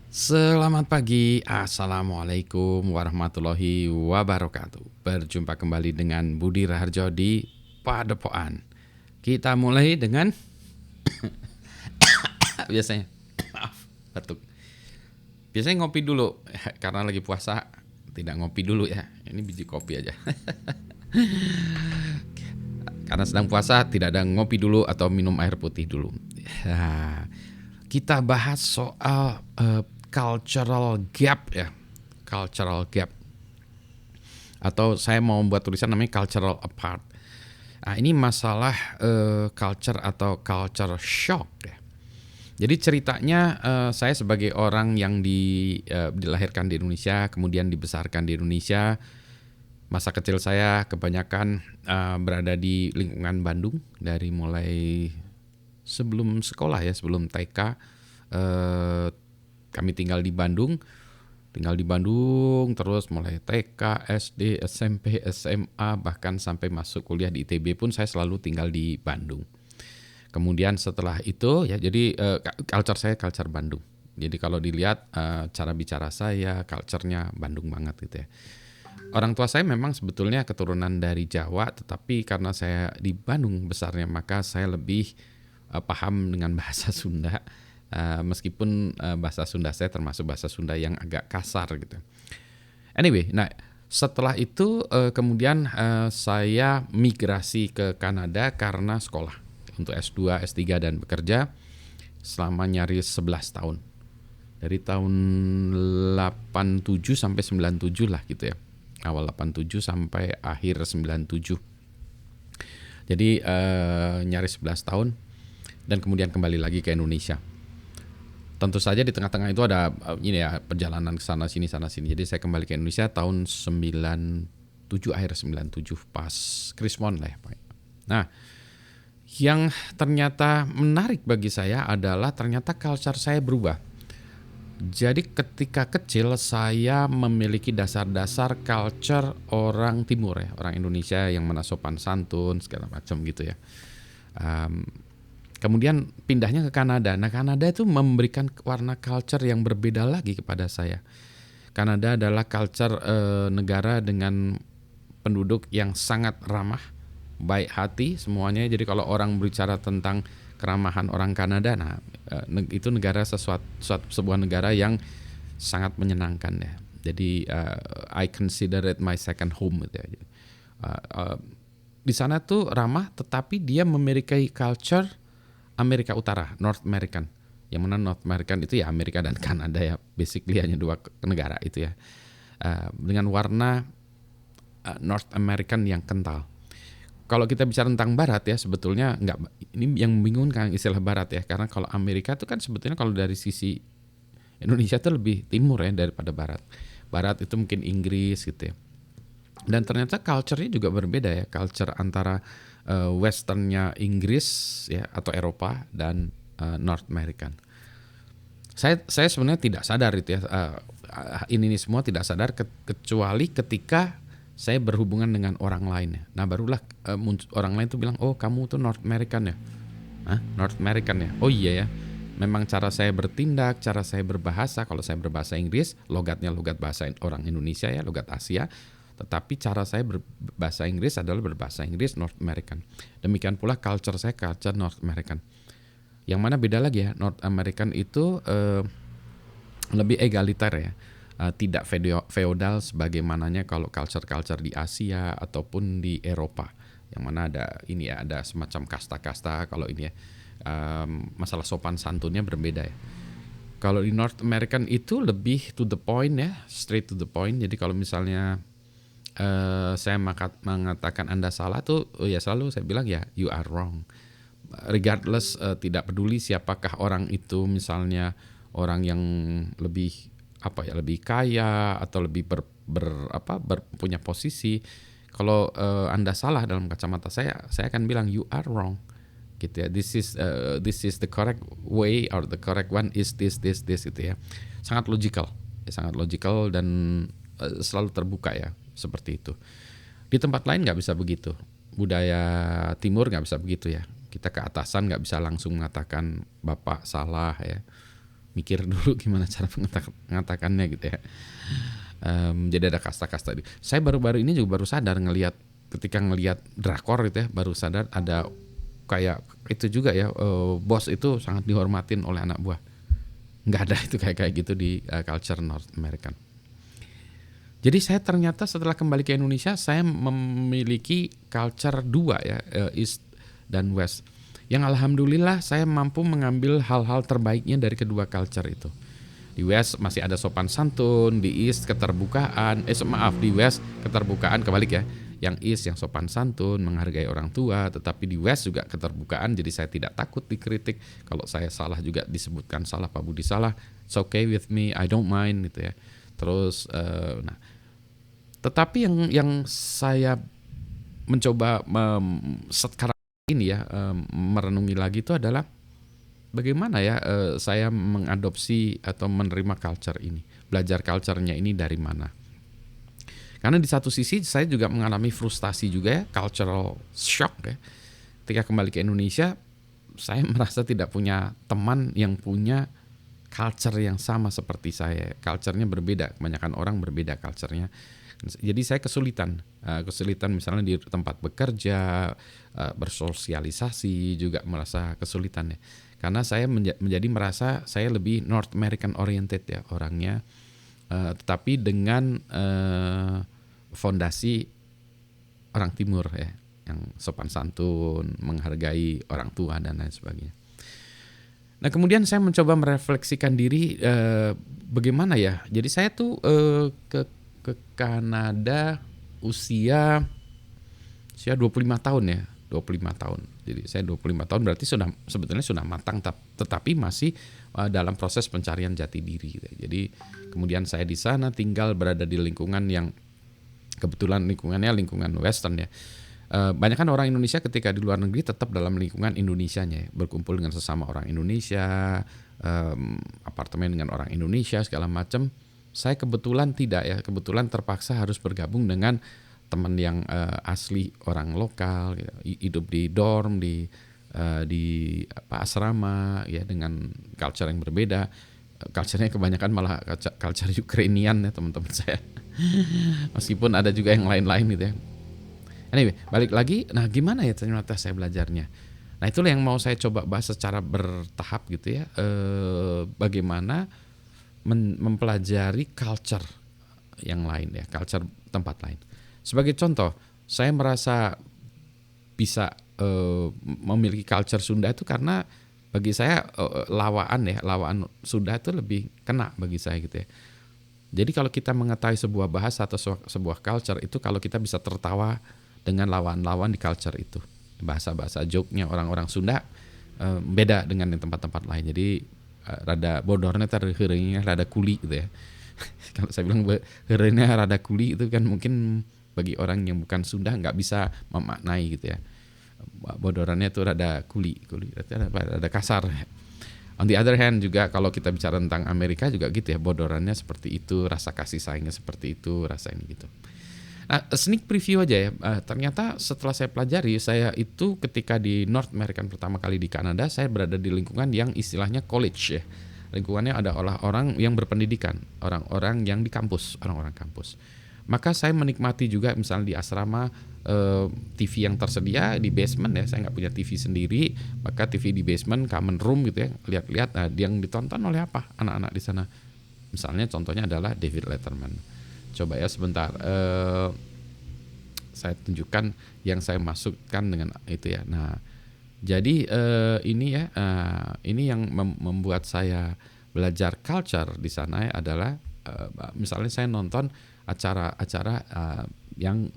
Selamat pagi, Assalamualaikum warahmatullahi wabarakatuh. Berjumpa kembali dengan Budi Raharjo di Padepokan. Kita mulai dengan biasanya, maaf, batuk. Biasanya ngopi dulu, karena lagi puasa tidak ngopi dulu ya. Ini biji kopi aja. Karena sedang puasa tidak ada ngopi dulu atau minum air putih dulu. Nah, kita bahas soal cultural gap ya, cultural gap. Atau saya mau membuat tulisan namanya cultural apart. Nah, ini masalah culture atau culture shock ya. Jadi ceritanya saya sebagai orang yang dilahirkan di Indonesia, kemudian dibesarkan di Indonesia, masa kecil saya kebanyakan berada di lingkungan Bandung dari mulai sebelum sekolah ya, sebelum TK kami tinggal di Bandung terus mulai TK, SD, SMP, SMA bahkan sampai masuk kuliah di ITB pun saya selalu tinggal di Bandung. Kemudian setelah itu ya jadi culture saya culture Bandung. Jadi kalau dilihat cara bicara saya, culture-nya Bandung banget gitu ya. Orang tua saya memang sebetulnya keturunan dari Jawa, tetapi karena saya di Bandung besarnya maka saya lebih paham dengan bahasa Sunda. Meskipun bahasa Sunda saya termasuk bahasa Sunda yang agak kasar gitu. Anyway, nah setelah itu kemudian saya migrasi ke Kanada karena sekolah untuk S2, S3 dan bekerja selama nyaris 11 tahun. Dari tahun 87 sampai 97 lah gitu ya. Awal 87 sampai akhir 97. Jadi nyaris 11 tahun dan kemudian kembali lagi ke Indonesia. Tentu saja di tengah-tengah itu ada ini ya perjalanan ke sana sini. Jadi saya kembali ke Indonesia tahun 97 akhir 97 pas Krismon lah ya, Pak. Nah, yang ternyata menarik bagi saya adalah ternyata culture saya berubah. Jadi ketika kecil saya memiliki dasar-dasar culture orang Timur ya, orang Indonesia yang mana sopan santun segala macam gitu ya. Kemudian pindahnya ke Kanada. Nah, Kanada itu memberikan warna culture yang berbeda lagi kepada saya. Kanada adalah culture negara dengan penduduk yang sangat ramah, baik hati semuanya. Jadi kalau orang berbicara tentang keramahan orang Kanada, nah itu sebuah negara yang sangat menyenangkan ya. Jadi I consider it my second home gitu ya. Di sana tuh ramah, tetapi dia memiliki culture Amerika Utara, North American. Yang mana North American itu ya Amerika dan Kanada ya, basically hanya dua negara itu ya. Dengan warna North American yang kental. Kalau kita bicara tentang Barat ya, sebetulnya nggak, ini yang membingungkan istilah Barat ya, karena kalau Amerika itu kan sebetulnya kalau dari sisi Indonesia itu lebih timur ya daripada Barat. Barat itu mungkin Inggris gitu ya. Dan ternyata culture-nya juga berbeda ya, culture antara westernnya Inggris ya atau Eropa dan North American. Saya sebenarnya tidak sadar itu ya, ini semua tidak sadar kecuali ketika saya berhubungan dengan orang lain ya. Nah barulah orang lain tuh bilang, oh kamu tuh North American ya. Hah? North American ya. Oh iya ya. Memang cara saya bertindak, cara saya berbahasa, kalau saya berbahasa Inggris, logatnya logat bahasa orang Indonesia ya, logat Asia. Tetapi cara saya berbahasa Inggris adalah berbahasa Inggris North American. Demikian pula culture saya culture North American. Yang mana beda lagi ya, North American itu lebih egaliter ya. Tidak feodal sebagaimananya kalau culture-culture di Asia ataupun di Eropa. Yang mana ada ini ya, ada semacam kasta-kasta kalau ini ya. Masalah sopan santunnya berbeda ya. Kalau di North American itu lebih to the point ya, straight to the point. Jadi kalau misalnya saya mengatakan Anda salah tuh ya selalu saya bilang ya you are wrong. Regardless tidak peduli siapakah orang itu, misalnya orang yang lebih lebih kaya atau lebih punya posisi. Kalau Anda salah dalam kacamata saya akan bilang you are wrong. Gitu ya. This is the correct way or the correct one is this gitu ya. Sangat logical dan selalu terbuka ya. Seperti itu. Di tempat lain nggak bisa begitu. Budaya Timur nggak bisa begitu ya. Kita ke atasan nggak bisa langsung mengatakan Bapak salah ya. mikir dulu gimana cara mengatakannya gitu ya. Jadi ada kasta-kasta. Saya baru-baru ini juga baru sadar ketika ngelihat drakor gitu ya, baru sadar ada kayak itu juga ya, bos itu sangat dihormatin oleh anak buah. Nggak ada itu kayak gitu di culture North American. Jadi saya ternyata setelah kembali ke Indonesia, saya memiliki culture dua ya, East dan West. Yang alhamdulillah saya mampu mengambil hal-hal terbaiknya dari kedua culture itu. Di West masih ada sopan santun, di East keterbukaan, di West keterbukaan kebalik ya. Yang East yang sopan santun, menghargai orang tua, tetapi di West juga keterbukaan, jadi saya tidak takut dikritik. Kalau saya salah juga disebutkan salah, Pak Budi salah, it's okay with me, I don't mind gitu ya. Terus, tetapi yang saya mencoba sekarang ini ya, merenungi lagi itu adalah bagaimana ya saya mengadopsi atau menerima culture ini, belajar culture-nya ini dari mana. Karena di satu sisi saya juga mengalami frustasi juga ya, cultural shock ya. Ketika kembali ke Indonesia, saya merasa tidak punya teman yang punya culture yang sama seperti saya. Culture-nya berbeda, kebanyakan orang berbeda culture-nya. Jadi saya kesulitan misalnya di tempat bekerja, bersosialisasi juga merasa kesulitan ya. Karena saya menjadi merasa saya lebih North American oriented ya orangnya, tetapi dengan fondasi orang Timur ya, yang sopan santun, menghargai orang tua dan lain sebagainya. Nah kemudian saya mencoba merefleksikan diri, bagaimana ya. Jadi saya tuh ke Kanada usia 25 tahun ya, 25 tahun. Jadi saya 25 tahun berarti sebetulnya sudah matang, tetapi masih dalam proses pencarian jati diri gitu. Jadi kemudian saya di sana tinggal berada di lingkungan yang kebetulan lingkungan Western ya. Banyak kan orang Indonesia ketika di luar negeri tetap dalam lingkungan Indonesianya ya, berkumpul dengan sesama orang Indonesia, apartemen dengan orang Indonesia segala macam. Saya kebetulan tidak ya, kebetulan terpaksa harus bergabung dengan teman yang asli orang lokal, gitu. Hidup di dorm, di asrama ya, dengan culture yang berbeda. Culture-nya kebanyakan malah culture Ukrainian ya teman-teman saya. Meskipun ada juga yang lain-lain gitu ya. Anyway, balik lagi, nah gimana ya ternyata saya belajarnya. Nah itulah yang mau saya coba bahas secara bertahap gitu ya. Bagaimana mempelajari culture yang lain ya, culture tempat lain. Sebagai contoh, saya merasa bisa memiliki culture Sunda itu karena bagi saya lawaan Sunda itu lebih kena bagi saya gitu ya. Jadi kalau kita mengetahui sebuah bahasa atau sebuah culture itu, kalau kita bisa tertawa dengan lawan-lawan di culture itu, bahasa-bahasa joke-nya orang-orang Sunda beda dengan yang tempat-tempat lain. Jadi rada bodornya heureuingnya rada kuli gitu ya. Kalau saya bilang heureuingnya rada kuli itu kan mungkin bagi orang yang bukan Sunda nggak bisa memaknai gitu ya. Bodorannya tuh rada kuli, rada kasar. On the other hand juga kalau kita bicara tentang Amerika juga gitu ya, bodorannya seperti itu, rasa kasih sayangnya seperti itu, rasa ini gitu. Nah, sneak preview aja ya. Ternyata setelah saya pelajari, saya itu ketika di North American pertama kali di Kanada, saya berada di lingkungan yang istilahnya college ya. Lingkungannya ada orang yang berpendidikan, orang-orang yang di kampus, orang-orang kampus. Maka saya menikmati juga misalnya di asrama, TV yang tersedia di basement ya. Saya nggak punya TV sendiri, maka TV di basement, common room gitu ya. Lihat-lihat, nah, yang ditonton oleh apa anak-anak di sana. Misalnya contohnya adalah David Letterman. Coba ya sebentar, saya tunjukkan yang saya masukkan dengan itu ya. Nah, jadi ini ya, ini yang membuat saya belajar culture di sana ya, adalah misalnya saya nonton acara-acara yang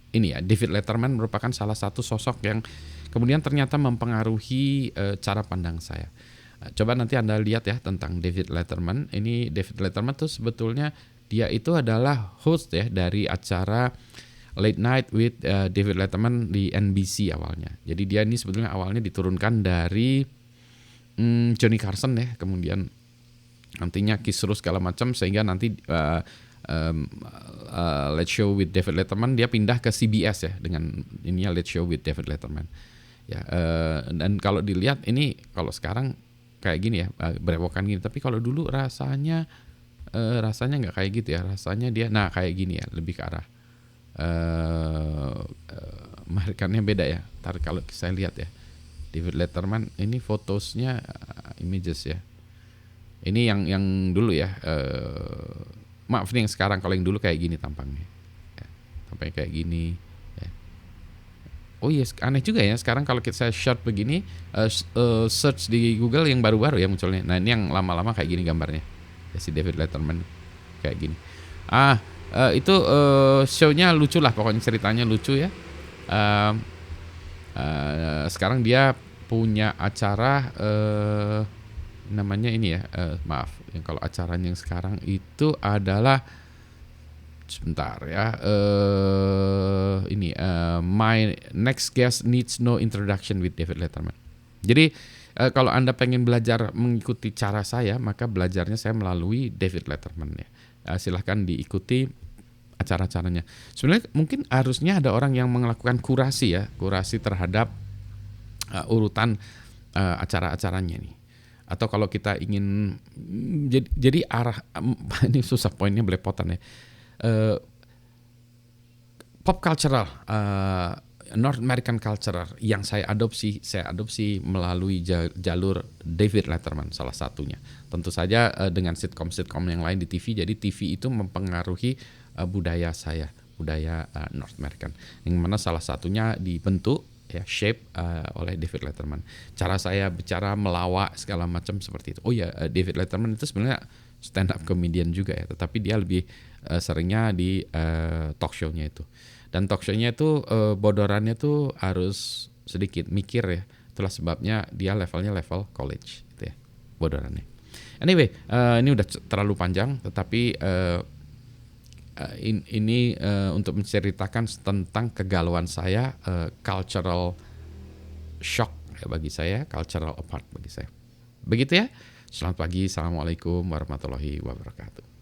ini ya, David Letterman merupakan salah satu sosok yang kemudian ternyata mempengaruhi cara pandang saya. Coba nanti Anda lihat ya tentang David Letterman. Ini David Letterman tuh sebetulnya dia itu adalah host ya dari acara Late Night with David Letterman di NBC awalnya. Jadi dia ini sebetulnya awalnya diturunkan dari Johnny Carson ya, kemudian nantinya kisruh segala macam sehingga nanti Late Show with David Letterman dia pindah ke CBS ya dengan ininya Late Show with David Letterman. Ya, dan kalau dilihat ini kalau sekarang kayak gini ya, berewokan gini. Tapi kalau dulu rasanya nggak kayak gitu ya. Rasanya dia, nah kayak gini ya, lebih ke arah Amerikannya beda ya. Ntar kalau saya lihat ya, David Letterman ini fotosnya, images ya. Ini yang dulu ya. Maaf nih yang sekarang, kalau yang dulu kayak gini tampangnya. Ya, tampangnya kayak gini. Ya. Oh iya, aneh juga ya sekarang kalau kita short begini, search di Google yang baru-baru ya munculnya. Nah ini yang lama-lama kayak gini gambarnya. Ya, si David Letterman kayak gini. Itu show-nya lucu lah, pokoknya ceritanya lucu ya. Sekarang dia punya acara, namanya ini ya, maaf, yang kalau acaranya yang sekarang itu adalah, sebentar ya, ini My Next Guest Needs No Introduction with David Letterman. Jadi kalau Anda pengen belajar mengikuti cara saya, maka belajarnya saya melalui David Letterman ya. Silahkan diikuti acara-acaranya. Sebenarnya mungkin harusnya ada orang yang melakukan kurasi ya, kurasi terhadap urutan acara-acaranya nih. Atau kalau kita ingin jadi arah ini susah poinnya, belepotan ya. Pop cultural, North American culture yang saya adopsi melalui jalur David Letterman salah satunya. Tentu saja dengan sitkom yang lain di TV. Jadi TV itu mempengaruhi budaya saya, budaya North American. Yang mana salah satunya dibentuk ya, shape oleh David Letterman. Cara saya bicara, melawak segala macam seperti itu. Oh ya, David Letterman itu sebenarnya stand up comedian juga ya, tetapi dia lebih seringnya di talk show-nya itu. Dan talk show-nya itu bodorannya tuh harus sedikit mikir ya. Itulah sebabnya dia levelnya level college gitu ya, bodorannya. Anyway, ini udah terlalu panjang, tetapi ini untuk menceritakan tentang kegalauan saya, cultural shock ya bagi saya, cultural apart bagi saya. Begitu ya. Selamat pagi, assalamualaikum warahmatullahi wabarakatuh.